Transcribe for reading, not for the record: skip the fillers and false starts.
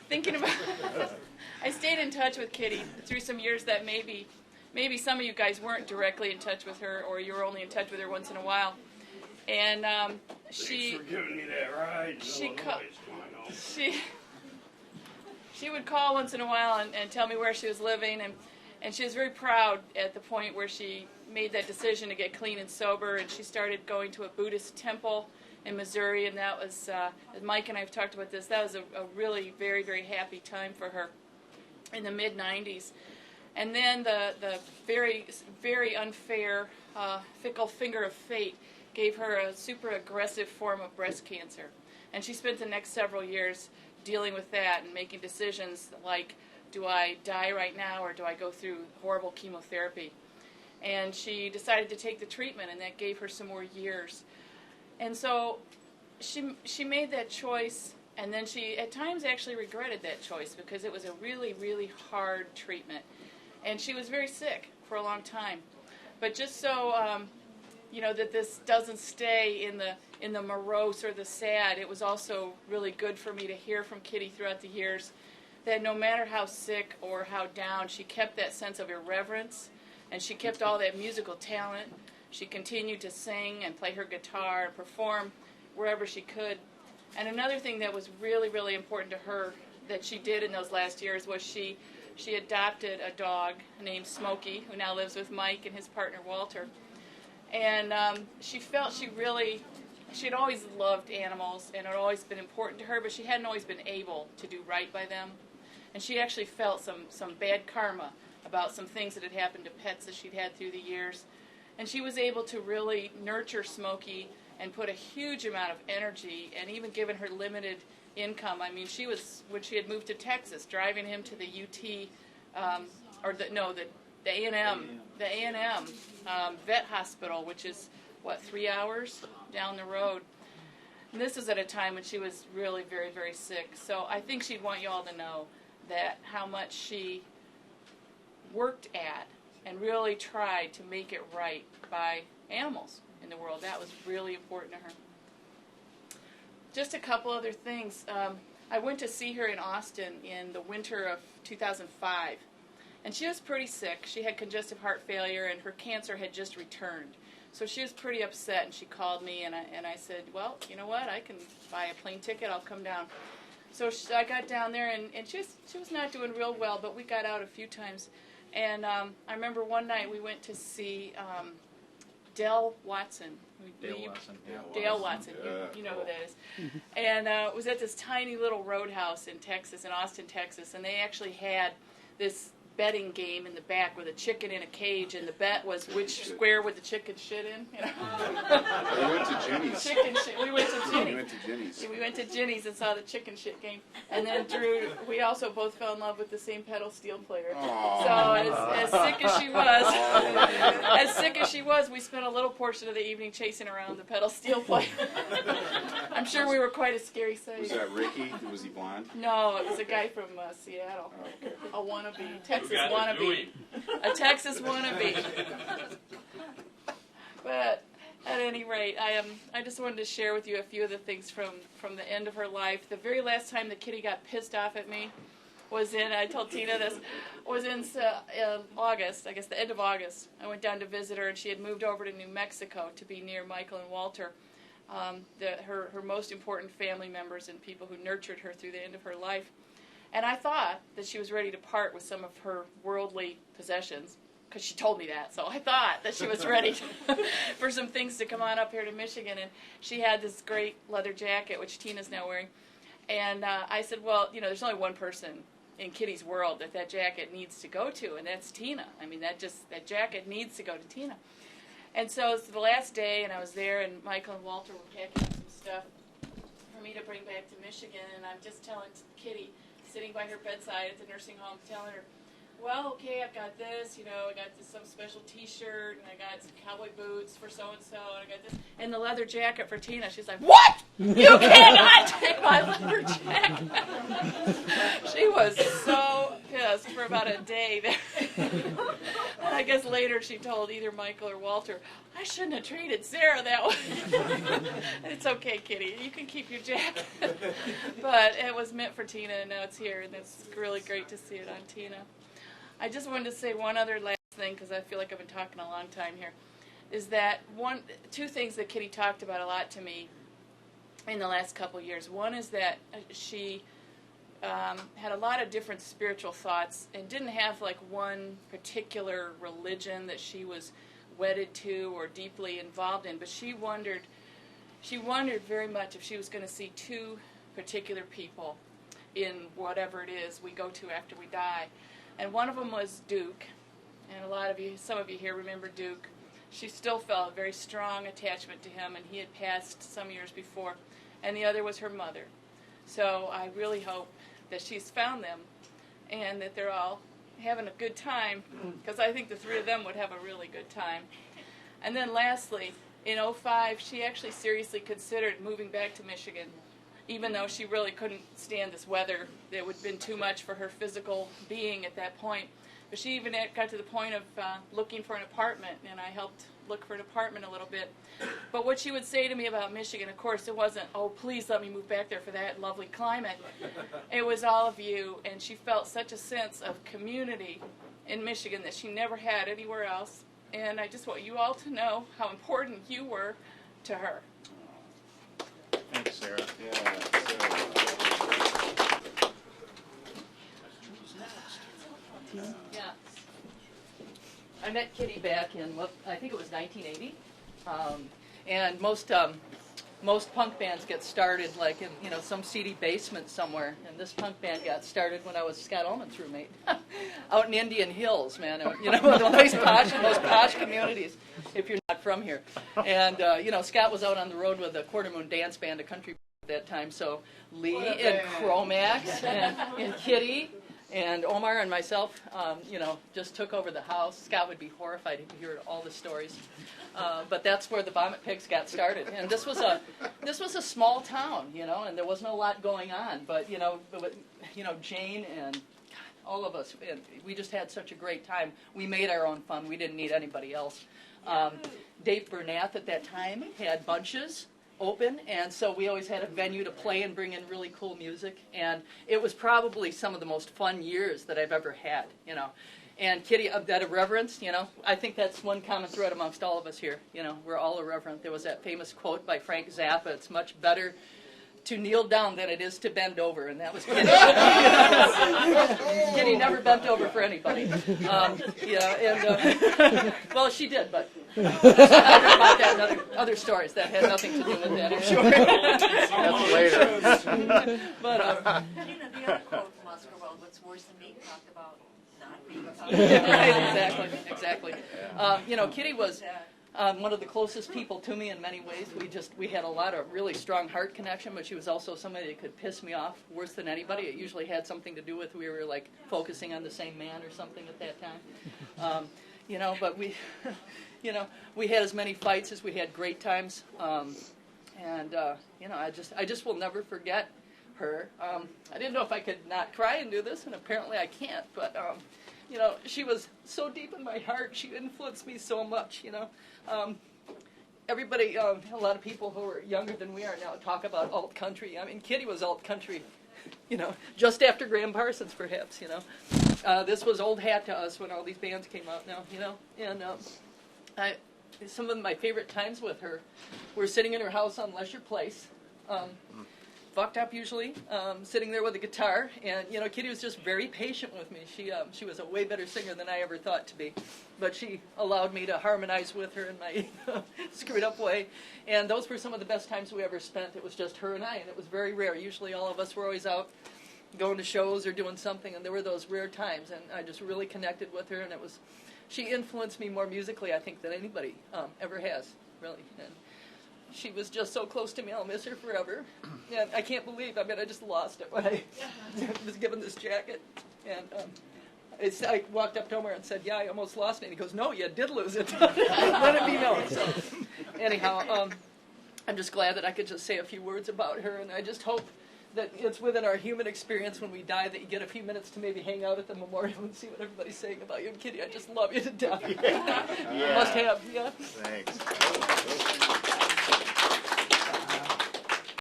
thinking about. I stayed in touch with Kitty through some years that maybe some of you guys weren't directly in touch with her, or you were only in touch with her once in a while. And she. Thanks for giving me that ride. She would call once in a while and tell me where she was living, and she was very proud at the point where she made that decision to get clean and sober, and she started going to a Buddhist temple in Missouri, and that was, as Mike and I have talked about this, that was a really very, very happy time for her in the mid-90s. And then the very, very unfair, fickle finger of fate gave her a super aggressive form of breast cancer. And she spent the next several years dealing with that and making decisions like, do I die right now or do I go through horrible chemotherapy? And she decided to take the treatment, and that gave her some more years. And so she made that choice, and then she at times actually regretted that choice because it was a really, really hard treatment. And she was very sick for a long time. But just so that this doesn't stay in the morose or the sad, it was also really good for me to hear from Kitty throughout the years that no matter how sick or how down, she kept that sense of irreverence, and she kept all that musical talent. She continued to sing and play her guitar and perform wherever she could. And another thing that was really, really important to her that she did in those last years was she adopted a dog named Smokey, who now lives with Mike and his partner Walter. And she felt she had always loved animals, and it had always been important to her, but she hadn't always been able to do right by them. And she actually felt some bad karma about some things that had happened to pets that she'd had through the years. And she was able to really nurture Smokey and put a huge amount of energy, and even given her limited income. I mean, she was, when she had moved to Texas, driving him to the UT, the A&M vet hospital, which is, 3 hours down the road. And this was at a time when she was really very, very sick. So I think she'd want you all to know that how much she worked at and really tried to make it right by animals in the world. That was really important to her. Just a couple other things. I went to see her in Austin in the winter of 2005, and she was pretty sick. She had congestive heart failure, and her cancer had just returned. So she was pretty upset, and she called me, and I said, well, you know what, I can buy a plane ticket, I'll come down. So I got down there, and she was not doing real well, but we got out a few times. And I remember one night we went to see Dale Watson. Dale Watson. You know who that is. And it was at this tiny little roadhouse in Texas, in Austin, Texas, and they actually had this betting game in the back with a chicken in a cage, and the bet was which square would the chicken shit in. You know? We went to Ginny's. Chicken shit. We went to Ginny's. We went to Ginny's. Yeah, we went to Ginny's and saw the chicken shit game. And then Drew, we also both fell in love with the same pedal steel player. Aww. So as sick as she was, we spent a little portion of the evening chasing around the pedal steel player. I'm sure we were quite a scary sight. Was that Ricky? Was he blonde? No, it was a guy from Seattle. Oh. A wannabe. Texas wannabe. A Texas wannabe. But at any rate, I just wanted to share with you a few of the things from the end of her life. The very last time that Kitty got pissed off at me was I told Tina this, was in August, I guess the end of August. I went down to visit her, and she had moved over to New Mexico to be near Michael and Walter, her most important family members and people who nurtured her through the end of her life. And I thought that she was ready to part with some of her worldly possessions, because she told me that. So I thought that she was ready for some things to come on up here to Michigan. And she had this great leather jacket, which Tina's now wearing. And I said, well, there's only one person in Kitty's world that jacket needs to go to, and that's Tina. I mean, that jacket needs to go to Tina. And so it's the last day, and I was there, and Michael and Walter were packing up some stuff for me to bring back to Michigan. And I'm just telling Kitty, sitting by her bedside at the nursing home, telling her, well, okay, I've got this, I got some special T-shirt, and I got some cowboy boots for so-and-so, and I got this, and the leather jacket for Tina. She's like, what? You cannot take my leather jacket. She was so pissed for about a day there. And I guess later she told either Michael or Walter, I shouldn't have treated Sarah that way. It's okay, Kitty. You can keep your jacket. But it was meant for Tina, and now it's here, and it's really great to see it on Tina. I just wanted to say one other last thing, because I feel like I've been talking a long time here, is that two things that Kitty talked about a lot to me in the last couple years. One is that she had a lot of different spiritual thoughts and didn't have like one particular religion that she was wedded to or deeply involved in, but she wondered very much if she was going to see two particular people in whatever it is we go to after we die. And one of them was Duke, and some of you here remember Duke. She still felt a very strong attachment to him, and he had passed some years before. And the other was her mother. So I really hope that she's found them and that they're all having a good time, because I think the three of them would have a really good time. And then lastly, in '05, she actually seriously considered moving back to Michigan, even though she really couldn't stand this weather. It would have been too much for her physical being at that point. But she even got to the point of looking for an apartment, and I helped look for an apartment a little bit. But what she would say to me about Michigan, of course, it wasn't, oh, please let me move back there for that lovely climate. It was all of you, and she felt such a sense of community in Michigan that she never had anywhere else. And I just want you all to know how important you were to her. Thanks, Sarah. Yeah, Yeah. I met Kitty back in, I think it was 1980. And most punk bands get started like in some seedy basement somewhere. And this punk band got started when I was Scott Ullman's roommate, out in Indian Hills, man. One of the most posh communities if you're not from here. And Scott was out on the road with a Quarter Moon Dance Band, a country band at that time. So Lee and Chromax and Kitty and Omar and myself, just took over the house. Scott would be horrified to hear all the stories, but that's where the Vomit Pigs got started. And this was a small town, and there wasn't a lot going on. But Jane and all of us, and we just had such a great time. We made our own fun. We didn't need anybody else. Dave Bernath at that time had Bunches open, and so we always had a venue to play and bring in really cool music, and it was probably some of the most fun years that I've ever had, And Kitty, that irreverence, I think that's one common thread amongst all of us here, we're all irreverent. There was that famous quote by Frank Zappa, it's much better to kneel down than it is to bend over, and that was Kitty. Kitty never bent over for anybody. Well, she did, but I heard about that and other stories that had nothing to do with that, I'm sure. That's later. But the other quote from Oscar Wilde, what's worse than being talked about, not being talked about. Right, exactly. Kitty was one of the closest people to me in many ways. We had a lot of really strong heart connection, but she was also somebody that could piss me off worse than anybody. It usually had something to do with we were like focusing on the same man or something at that time. But we had as many fights as we had great times. I just will never forget her. I didn't know if I could not cry and do this, and apparently I can't, but she was so deep in my heart. She influenced me so much, Everybody, a lot of people who are younger than we are now talk about alt country. I mean, Kitty was alt country, just after Graham Parsons, perhaps, This was old hat to us when all these bands came out now, And some of my favorite times with her were sitting in her house on Lesher Place, fucked up usually, sitting there with a guitar, and Kitty was just very patient with me. She was a way better singer than I ever thought to be, but she allowed me to harmonize with her in my screwed up way, and those were some of the best times we ever spent. It was just her and I, and it was very rare. Usually all of us were always out going to shows or doing something, and there were those rare times, and I just really connected with her, and she influenced me more musically, I think, than anybody ever has, really. And she was just so close to me. I'll miss her forever. And I can't believe, I just lost it when I was given this jacket. And I walked up to Omar and said, yeah, I almost lost it. And he goes, no, you did lose it. Let it be known. So anyhow, I'm just glad that I could just say a few words about her. And I just hope that it's within our human experience when we die that you get a few minutes to maybe hang out at the memorial and see what everybody's saying about you. And Kitty, I just love you to death. Yeah. Must have, yeah. Thanks.